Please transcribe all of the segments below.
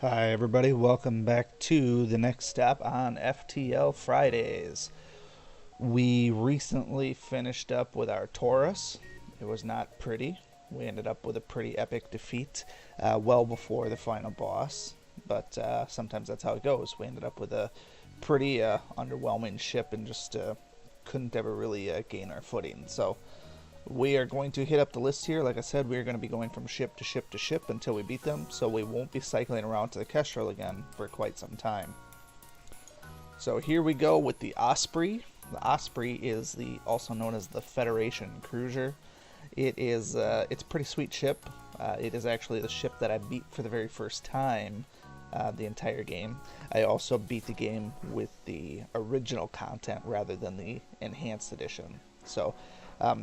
Hi, everybody. Welcome back to the next step on FTL Fridays. We recently finished up with our Taurus. It was not pretty. We ended up with a pretty epic defeat well before the final boss, but sometimes that's how it goes. We ended up with a pretty underwhelming ship and just couldn't ever really gain our footing. So we are going to hit up the list here. Like I said, we are going to be going from ship to ship to ship until we beat them, so we won't be cycling around to the Kestrel again for quite some time. So here we go with the Osprey. The Osprey is the also known as the Federation Cruiser. It's a pretty sweet ship. It is actually the ship that I beat for the very first time the entire game. I also beat the game with the original content rather than the enhanced edition. So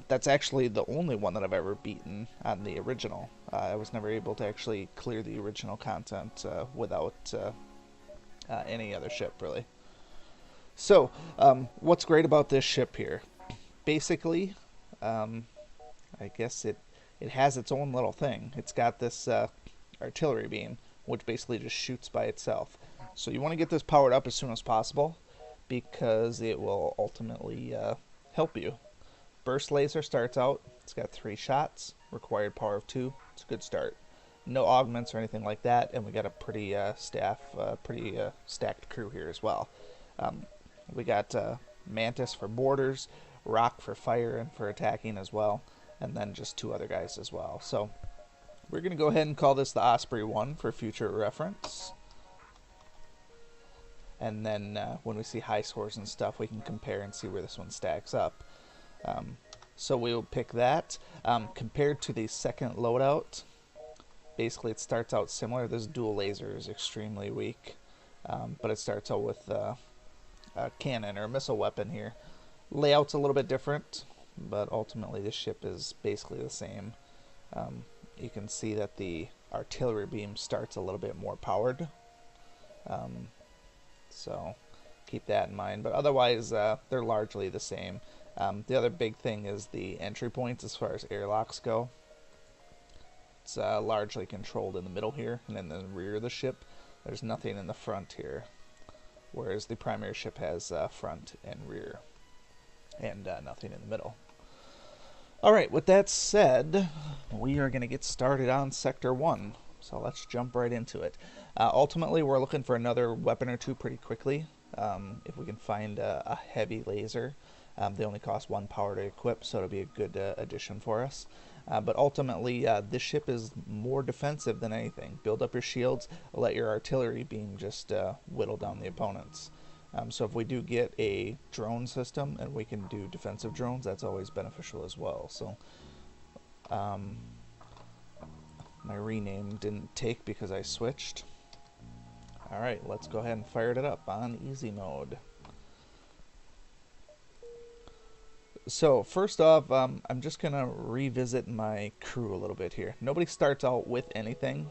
that's actually the only one that I've ever beaten on the original. I was never able to actually clear the original content without any other ship, really. So, what's great about this ship here? Basically, I guess it has its own little thing. It's got this artillery beam, which basically just shoots by itself. So you want to get this powered up as soon as possible, because it will ultimately help you. Burst laser starts out, it's got 3 shots, required power of 2, it's a good start. No augments or anything like that, and we got a pretty stacked crew here as well. We got Mantis for borders, Rock for fire and for attacking as well, and then just 2 other guys as well. So we're going to go ahead and call this the Osprey1 for future reference. And then when we see high scores and stuff, we can compare and see where this one stacks up. So we will pick that. Compared to the second loadout, basically it starts out similar. This dual laser is extremely weak, but it starts out with a cannon or a missile weapon here. Layout's a little bit different, but ultimately this ship is basically the same. You can see that the artillery beam starts a little bit more powered, so keep that in mind. But otherwise, they're largely the same. The other big thing is the entry points as far as airlocks go. It's largely controlled in the middle here, and in the rear of the ship. There's nothing in the front here, whereas the primary ship has front and rear, and nothing in the middle. Alright, with that said, we are going to get started on Sector 1. So let's jump right into it. Ultimately, we're looking for another weapon or 2 pretty quickly. If we can find a heavy laser. They only cost 1 power to equip, so it'll be a good addition for us. But ultimately, this ship is more defensive than anything. Build up your shields, let your artillery beam just whittle down the opponents. So if we do get a drone system and we can do defensive drones, that's always beneficial as well. So my rename didn't take because I switched. Alright, let's go ahead and fire it up on easy mode. So first off, I'm just going to revisit my crew a little bit here. Nobody starts out with anything,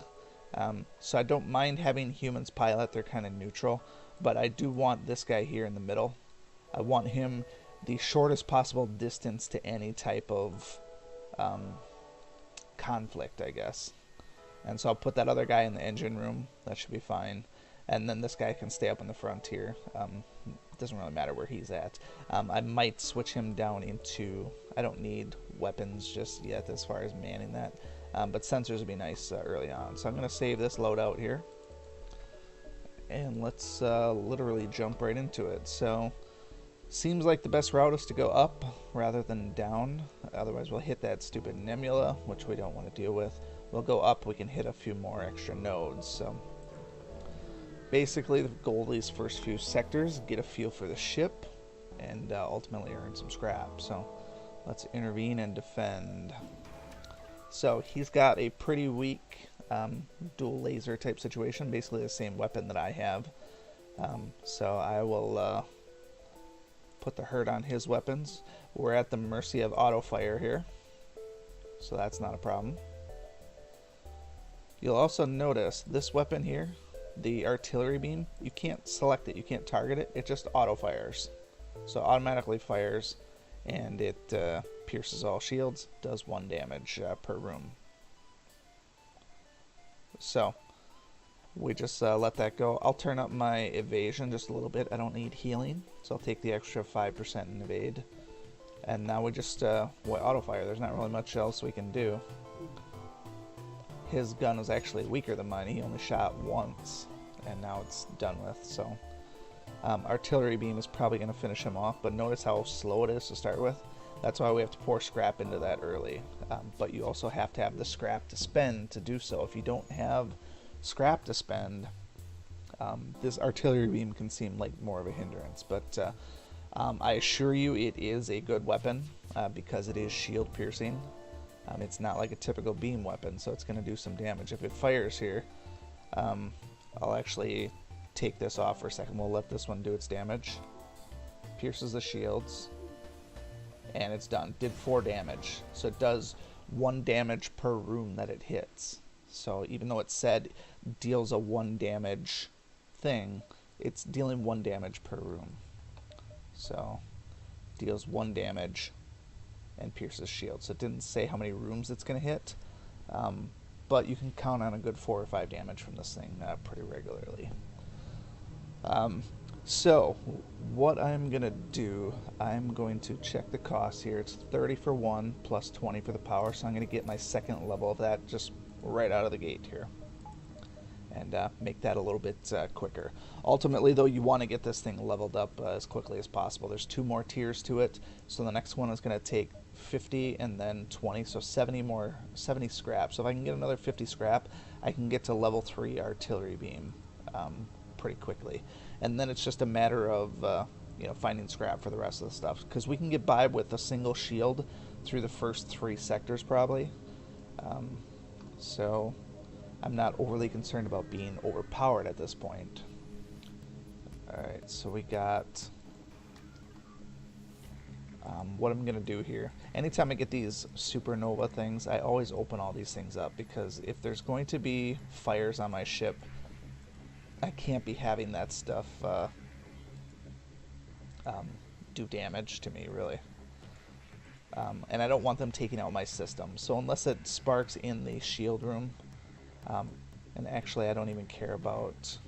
so I don't mind having humans pilot. They're kind of neutral, but I do want this guy here in the middle. I want him the shortest possible distance to any type of conflict, I guess. And so I'll put that other guy in the engine room. That should be fine. And then this guy can stay up in the front here. It doesn't really matter where he's at. I might switch him down into... I don't need weapons just yet as far as manning that. But sensors would be nice early on. So I'm going to save this loadout here. And let's literally jump right into it. So, seems like the best route is to go up rather than down. Otherwise we'll hit that stupid nebula, which we don't want to deal with. We'll go up, we can hit a few more extra nodes. So basically the goal of these first few sectors, get a feel for the ship, and ultimately earn some scrap. So let's intervene and defend. So he's got a pretty weak dual laser type situation, basically the same weapon that I have. So I will put the hurt on his weapons. We're at the mercy of auto fire here, so that's not a problem. You'll also notice this weapon here, the artillery beam, you can't select it, you can't target it, it just auto fires. So automatically fires, and it pierces all shields, does 1 damage per room. So we just let that go. I'll turn up my evasion just a little bit. I don't need healing, so I'll take the extra 5% in evade. And now we just auto fire. There's not really much else we can do. His gun was actually weaker than mine. He only shot once, and now it's done with. So artillery beam is probably going to finish him off, but notice how slow it is to start with. That's why we have to pour scrap into that early. But you also have to have the scrap to spend to do so. If you don't have scrap to spend, this artillery beam can seem like more of a hindrance. But I assure you it is a good weapon because it is shield piercing. It's not like a typical beam weapon, so it's going to do some damage. If it fires here, I'll actually take this off for a second. We'll let this one do its damage. Pierces the shields. And it's done. Did 4 damage. So it does 1 damage per room that it hits. So even though it said deals a 1 damage thing, it's dealing 1 damage per room. So deals 1 damage and pierces shield. So it didn't say how many rooms it's going to hit. But you can count on a good 4 or 5 damage from this thing pretty regularly. So what I'm going to do, I'm going to check the cost here. It's 30 for 1 plus 20 for the power, so I'm going to get my second level of that just right out of the gate here and make that a little bit quicker. Ultimately, though, you want to get this thing leveled up as quickly as possible. There's 2 more tiers to it, so the next one is going to take 50 and then 20, so 70 scrap. So if I can get another 50 scrap, I can get to level 3 artillery beam pretty quickly. And then it's just a matter of finding scrap for the rest of the stuff, because we can get by with a single shield through the first 3 sectors probably. So I'm not overly concerned about being overpowered at this point. Alright, so we got what I'm gonna do here. Anytime I get these supernova things, I always open all these things up, because if there's going to be fires on my ship, I can't be having that stuff do damage to me, really. And I don't want them taking out my system. So unless it sparks in the shield room, and actually I don't even care about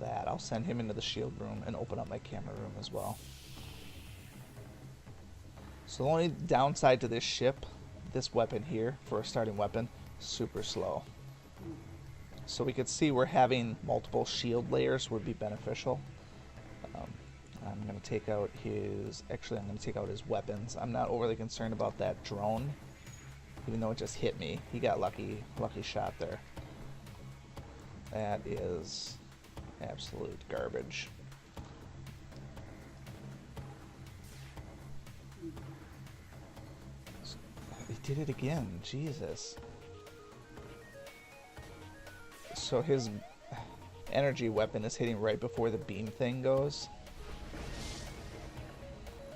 that. I'll send him into the shield room and open up my camera room as well. So the only downside to this ship, this weapon here, for a starting weapon, super slow. So we could see where having multiple shield layers would be beneficial. I'm going to take out his... Actually, I'm going to take out his weapons. I'm not overly concerned about that drone, even though it just hit me. He got lucky shot there. That is absolute garbage. He did it again. Jesus. So his energy weapon is hitting right before the beam thing goes.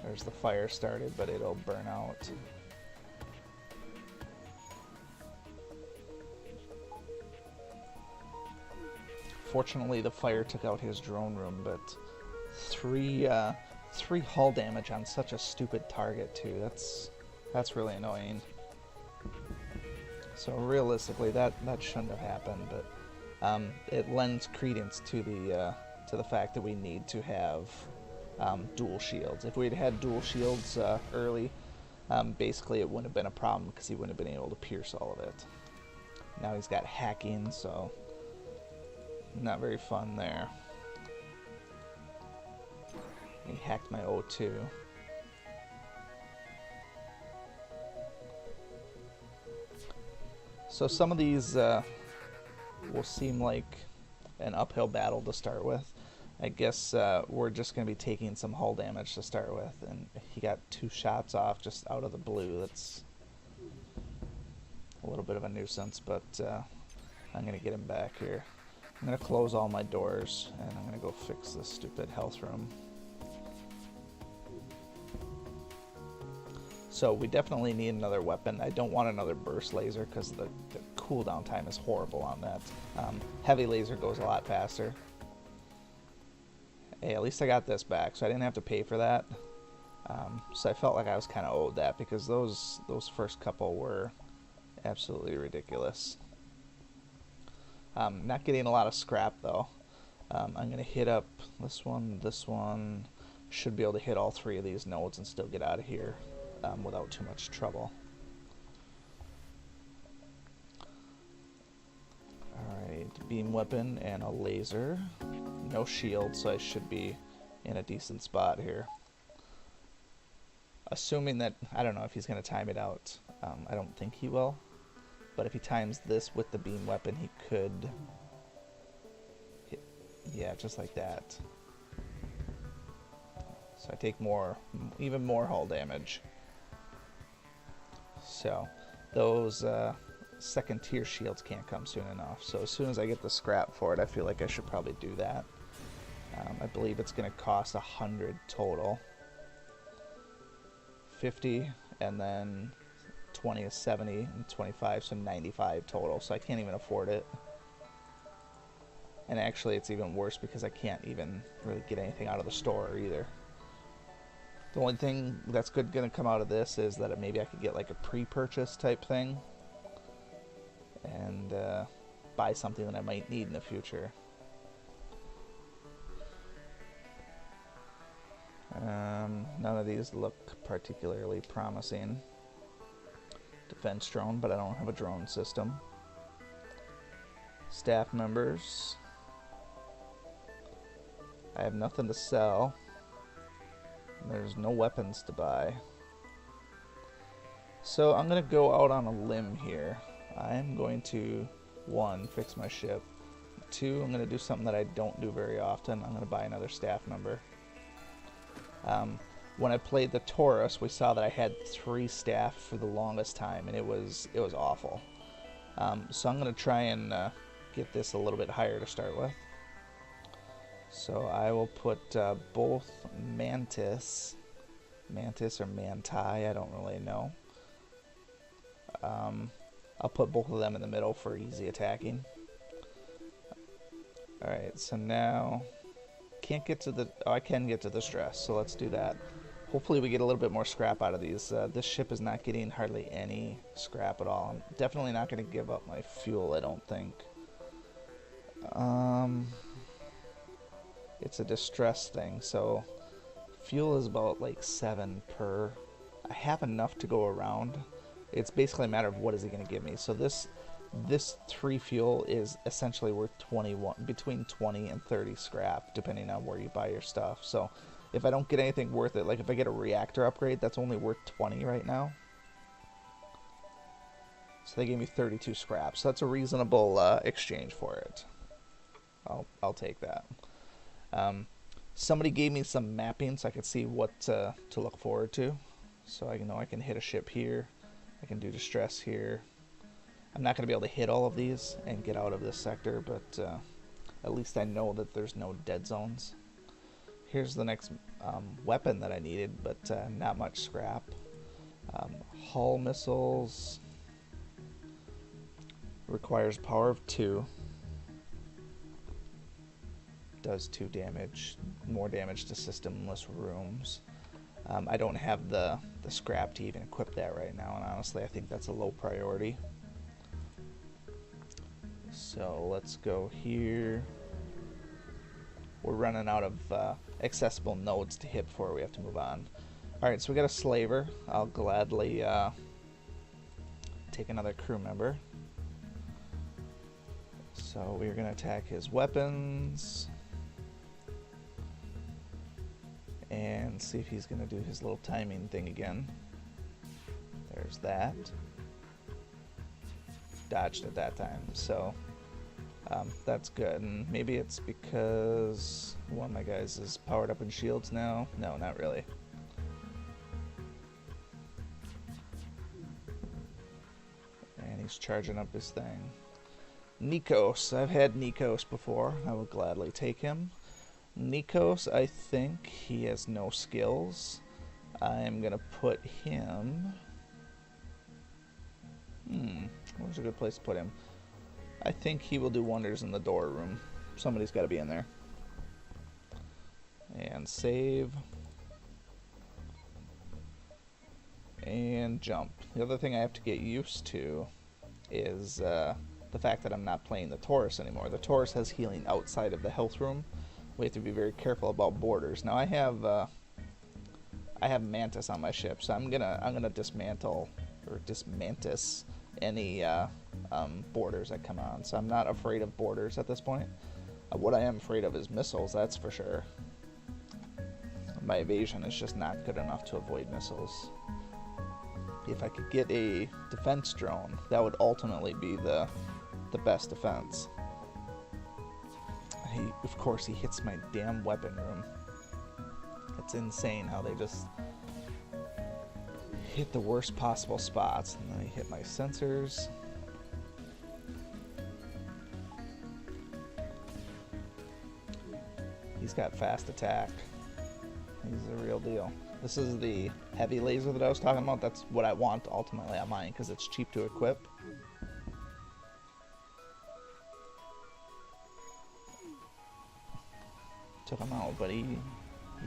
There's the fire started, but it'll burn out. Fortunately, the fire took out his drone room, but three hull damage on such a stupid target too. That's really annoying. So realistically, that shouldn't have happened, but it lends credence to the fact that we need to have dual shields. If we'd had dual shields early, basically it wouldn't have been a problem, because he wouldn't have been able to pierce all of it. Now he's got hacking, so not very fun there. He hacked my O2. So some of these will seem like an uphill battle to start with. I guess we're just going to be taking some hull damage to start with, and he got 2 shots off just out of the blue. That's a little bit of a nuisance, but I'm going to get him back here. I'm going to close all my doors, and I'm going to go fix this stupid health room. So we definitely need another weapon. I don't want another burst laser, because the cooldown time is horrible on that. Heavy laser goes a lot faster. Hey, at least I got this back, so I didn't have to pay for that. So I felt like I was kind of owed that, because those first couple were absolutely ridiculous. Not getting a lot of scrap though. I'm going to hit up this one, this one. Should be able to hit all three of these nodes and still get out of here without too much trouble. Alright, beam weapon and a laser. No shield, so I should be in a decent spot here. Assuming that, I don't know if he's going to time it out. I don't think he will. But if he times this with the beam weapon, he could hit, yeah, just like that. So I take even more hull damage. So those second tier shields can't come soon enough. So as soon as I get the scrap for it, I feel like I should probably do that. I believe it's going to cost 100 total. 50, and then 20 is 70, and 25, so 95 total. So I can't even afford it. And actually, it's even worse because I can't even really get anything out of the store either. The only thing that's going to come out of this is that maybe I could get like a pre-purchase type thing and buy something that I might need in the future. None of these look particularly promising. Defense drone, but I don't have a drone system. Staff members. I have nothing to sell. There's no weapons to buy. So I'm going to go out on a limb here. I'm going to, 1, fix my ship. 2, I'm going to do something that I don't do very often. I'm going to buy another staff member. When I played the Taurus, we saw that I had 3 staff for the longest time, and it was awful. So I'm going to try and get this a little bit higher to start with. So I will put both Mantis or Manti, I don't really know. I'll put both of them in the middle for easy attacking. Alright, so now can't get to the, oh, I can get to the stress, so let's do that. Hopefully we get a little bit more scrap out of these. This ship is not getting hardly any scrap at all. I'm definitely not going to give up my fuel, I don't think. It's a distress thing, so fuel is about like 7 per. I have enough to go around. It's basically a matter of what is it going to give me. So this 3 fuel is essentially worth between 20 and 30 scrap, depending on where you buy your stuff. So if I don't get anything worth it, like if I get a reactor upgrade, that's only worth 20 right now. So they gave me 32 scrap. So that's a reasonable exchange for it. I'll take that. Somebody gave me some mapping so I could see what to look forward to. So I know I can hit a ship here. I can do distress here. I'm not going to be able to hit all of these and get out of this sector, but at least I know that there's no dead zones. Here's the next weapon that I needed, but not much scrap. Hull missiles requires power of 2. Does 2 damage, more damage to systemless rooms. I don't have the scrap to even equip that right now, and honestly I think that's a low priority. So let's go here. We're running out of accessible nodes to hit before we have to move on. Alright, so we got a slaver. I'll gladly take another crew member. So we're going to attack his weapons and see if he's going to do his little timing thing again. There's that. Dodged at that time, so that's good. And maybe it's because one of my guys is powered up in shields now. No, not really. And he's charging up his thing. Nikos. I've had Nikos before. I would gladly take him. Nikos, I think he has no skills. I'm going to put him... where's a good place to put him? I think he will do wonders in the door room. Somebody's got to be in there. And save. And jump. The other thing I have to get used to is the fact that I'm not playing the Taurus anymore. The Taurus has healing outside of the health room. We have to be very careful about borders. Now I have Mantis on my ship, so I'm gonna dismantle or dismantis any borders that come on. So I'm not afraid of borders at this point. What I am afraid of is missiles, that's for sure. My evasion is just not good enough to avoid missiles. If I could get a defense drone, that would ultimately be the best defense. Of course, he hits my damn weapon room. It's insane how they just hit the worst possible spots. And then he hit my sensors. He's got fast attack. He's the real deal. This is the heavy laser that I was talking about. That's what I want ultimately on mine because it's cheap to equip. Took him out, but he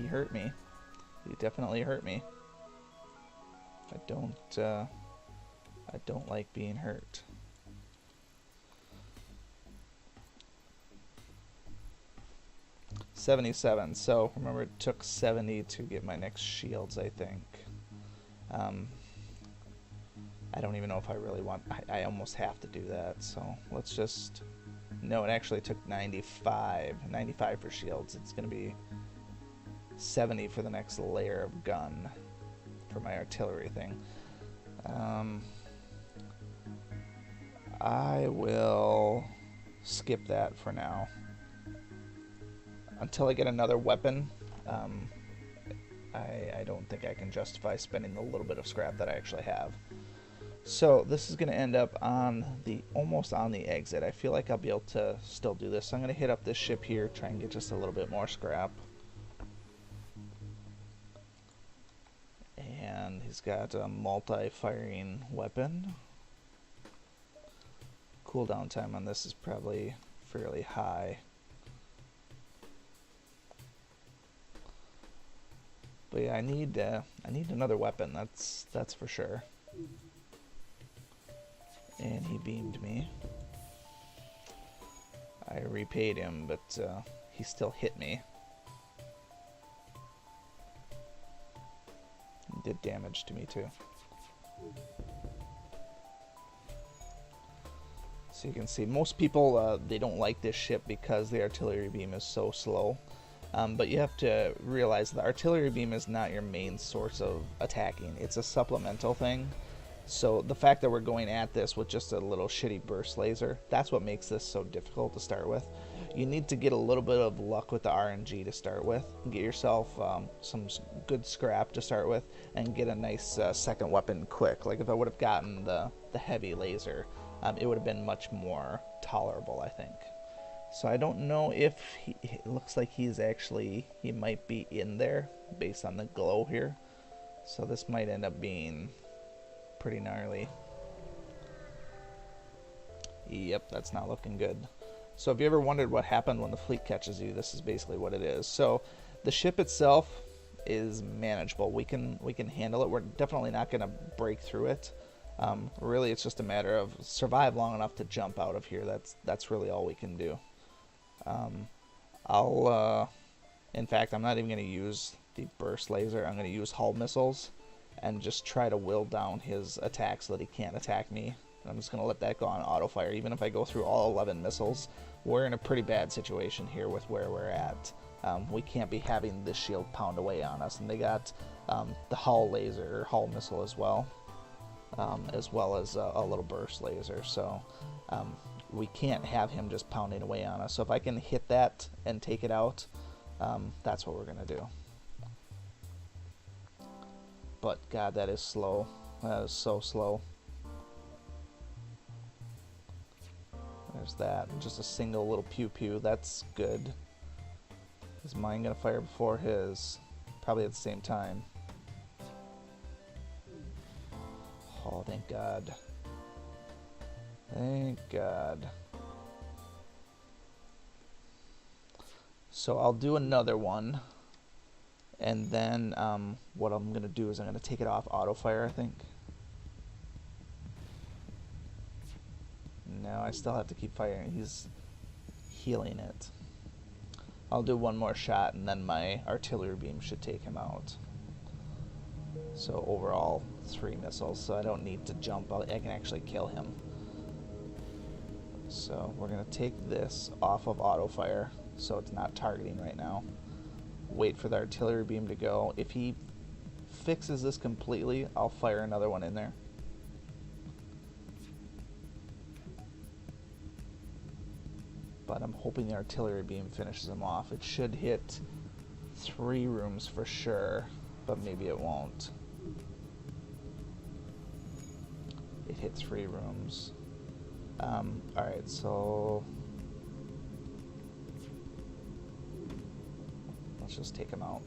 hurt me. He definitely hurt me. I don't like being hurt. $77. So remember, it took 70 to get my next shields, I think. I don't even know if I really want. I almost have to do that. So let's just. No, it actually took 95. 95 for shields. It's going to be 70 for the next layer of gun for my artillery thing. I will skip that for now. Until I get another weapon, I don't think I can justify spending the little bit of scrap that I actually have. So this is going to end up on almost on the exit. I feel like I'll be able to still do this. So I'm going to hit up this ship here, try and get just a little bit more scrap. And he's got a multi-firing weapon. Cooldown time on this is probably fairly high. But yeah, I need another weapon. That's for sure. And he beamed me. I repaid him, but he still hit me. He did damage to me too. So you can see most people they don't like this ship because the artillery beam is so slow. But you have to realize the artillery beam is not your main source of attacking. It's a supplemental thing. So the fact that we're going at this with just a little shitty burst laser, that's what makes this so difficult to start with. You need to get a little bit of luck with the RNG to start with. Get yourself some good scrap to start with and get a nice second weapon quick. Like if I would have gotten the heavy laser, it would have been much more tolerable, I think. So I don't know if it looks like he might be in there based on the glow here. So this might end up being pretty gnarly. Yep, that's not looking good. So if you ever wondered what happened when the fleet catches you, this is basically what it is. So the ship itself is manageable. We can handle it. We're definitely not going to break through it. Really, it's just a matter of survive long enough to jump out of here. That's really all we can do. In fact, I'm not even going to use the burst laser. I'm going to use hull missiles and just try to will down his attack so that he can't attack me. I'm just going to let that go on auto fire. Even if I go through all 11 missiles, we're in a pretty bad situation here with where we're at. We can't be having this shield pound away on us. And they got the hull laser, or hull missile as well as a little burst laser. So we can't have him just pounding away on us. So if I can hit that and take it out, that's what we're going to do. But God, that is slow. That is so slow. There's that. Just a single little pew-pew. That's good. Is mine going to fire before his? Probably at the same time. Oh, thank God. Thank God. So I'll do another one. And then what I'm going to do is I'm going to take it off auto fire, I think. No, I still have to keep firing. He's healing it. I'll do one more shot and then my artillery beam should take him out. So overall, 3 missiles, so I don't need to jump. I can actually kill him. So we're going to take this off of auto fire, so it's not targeting right now. Wait for the artillery beam to go. If he fixes this completely, I'll fire another one in there. But I'm hoping the artillery beam finishes him off. It should hit 3 rooms for sure, but maybe it won't. It hit 3 rooms. Alright, so let's just take him out.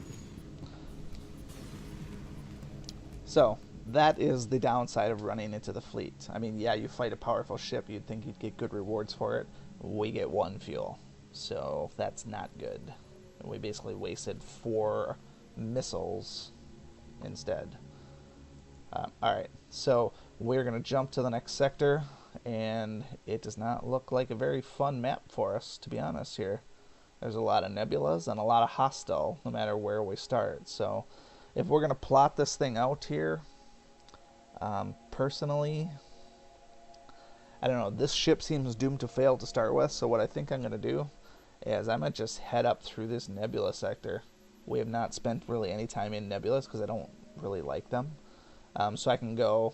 So that is the downside of running into the fleet. I mean, yeah, you fight a powerful ship, you'd think you'd get good rewards for it. We get 1 fuel, so that's not good. And we basically wasted 4 missiles instead. Alright, so we're going to jump to the next sector, and it does not look like a very fun map for us, to be honest here. There's a lot of nebulas and a lot of hostile, no matter where we start. So if we're going to plot this thing out here, personally, I don't know, this ship seems doomed to fail to start with, so what I think I'm going to do is I might just head up through this nebula sector. We have not spent really any time in nebulas because I don't really like them. So I can go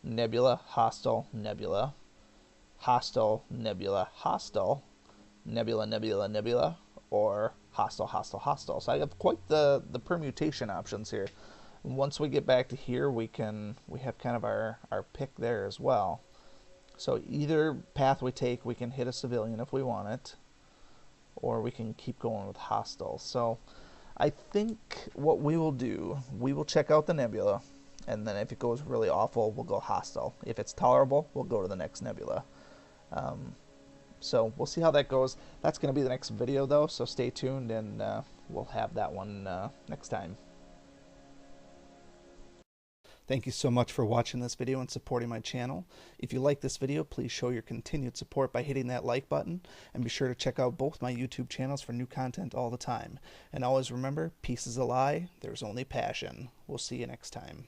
nebula, hostile, nebula, hostile, nebula, hostile, nebula, nebula, nebula, or hostile, hostile, hostile. So I have quite the permutation options here. Once we get back to here, we have kind of our pick there as well. So either path we take, we can hit a civilian if we want it, or we can keep going with hostile. So I think what we will do, we will check out the nebula, and then if it goes really awful, we'll go hostile. If it's tolerable, we'll go to the next nebula. So we'll see how that goes. That's going to be the next video, though, so stay tuned, and we'll have that one next time. Thank you so much for watching this video and supporting my channel. If you like this video, please show your continued support by hitting that like button, and be sure to check out both my YouTube channels for new content all the time. And always remember, peace is a lie, there's only passion. We'll see you next time.